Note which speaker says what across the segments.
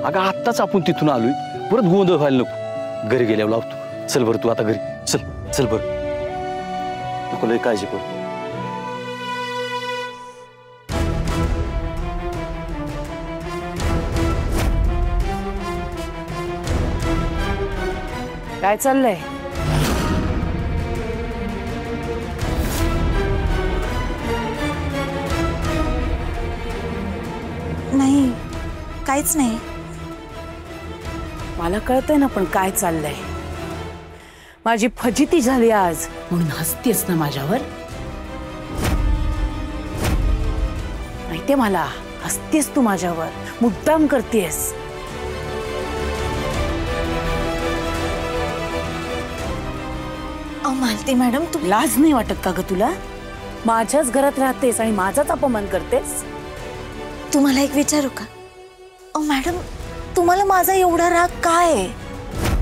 Speaker 1: अगं आत्ताच आपण तिथून आलोय, परत गोंधळ व्हायला नको. घरी गेल्यावर लावतो. चल बरं तू आता घरी चल. चल बरं, नको लय काळजी करू.
Speaker 2: काय चाललंय?
Speaker 3: नाही, काहीच नाही.
Speaker 2: मला कळतंय ना पण काय चाललंय. माझी फजिती झाली आज म्हणून हसतेस ना माझ्यावर? माहितीये मला, हसतेस तू माझ्यावर, मुद्दाम करतेस.
Speaker 3: मालती मॅडम, तू
Speaker 2: लाज नाही वाटत का ग तुला? माझ्याच घरात राहतेस आणि माझाच अपमान करतेस.
Speaker 3: तुम्हाला एक विचारू का? मॅडम, तुम्हाला माझा एवढा राग काय आहे?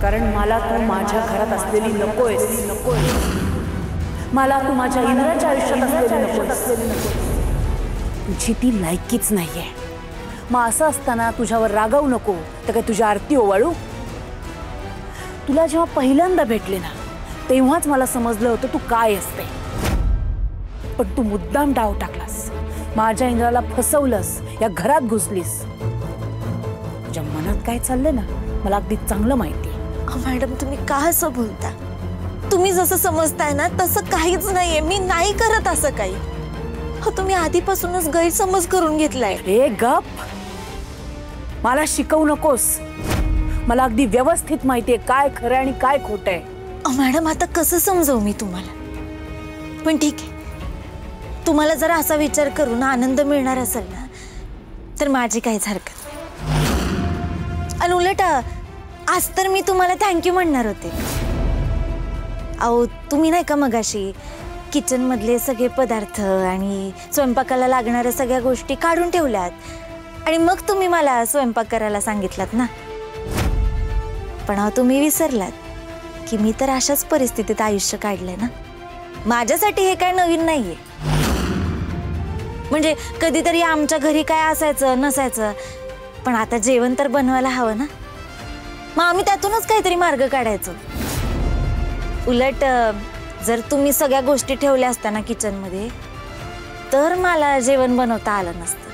Speaker 2: कारण मला तू माझ्या घरात असलेली नकोयस. मला तू माझ्या इंद्राच्या आयुष्यात असलेली नकोयस. तुझी ती लायकीच नाहीये. मग असं असताना तुझ्यावर रागावू नको तर काय तुझी आरती ओवाळू? तुला जेव्हा पहिल्यांदा भेटले ना तेव्हाच मला समजलं होतं तू काय असते. पण तू मुद्दाम डाव टाकलास, माझ्या इंद्राला फसवलंस, या घरात घुसलीस. तुझ्या मनात काय चाललंय ना मला अगदी चांगलं माहिती आहे.
Speaker 3: मॅडम, तुम्ही का असं बोलता? तुम्ही जसं समजताय ना तसं काहीच नाहीये. मी नाही करत असं काही. तुम्ही आधीपासूनच गैरसमज करून घेतलाय.
Speaker 2: ए गप, मला शिकवू नकोस. मला अगदी व्यवस्थित माहितीये काय खरं आणि काय खोटं आहे.
Speaker 3: मॅडम, आता कसं समजवू मी तुम्हाला? पण ठीक आहे, तुम्हाला जर असा विचार करून आनंद मिळणार असेल ना तर माझी काहीच हरकत नाही. आणि उलट आज तर मी तुम्हाला थँक्यू म्हणणार होते. अहो, तुम्ही नाही का मगाशी किचन मधले सगळे पदार्थ आणि स्वयंपाकाला लागणाऱ्या सगळ्या गोष्टी काढून ठेवल्यात आणि मग तुम्ही मला स्वयंपाक करायला सांगितलात ना. पण अहो, तुम्ही विसरलात की मी तर अशाच परिस्थितीत आयुष्य काढलंय ना. माझ्यासाठी हे काय नवीन नाहीये. म्हणजे कधीतरी आमच्या घरी काय असायचं नसायचं, पण आता जेवण तर बनवायला हवं ना. मग आम्ही त्यातूनच काहीतरी मार्ग काढायचो. उलट जर तुम्ही सगळ्या गोष्टी ठेवल्या असत्या ना किचनमध्ये तर मला जेवण बनवता आलं नसतं.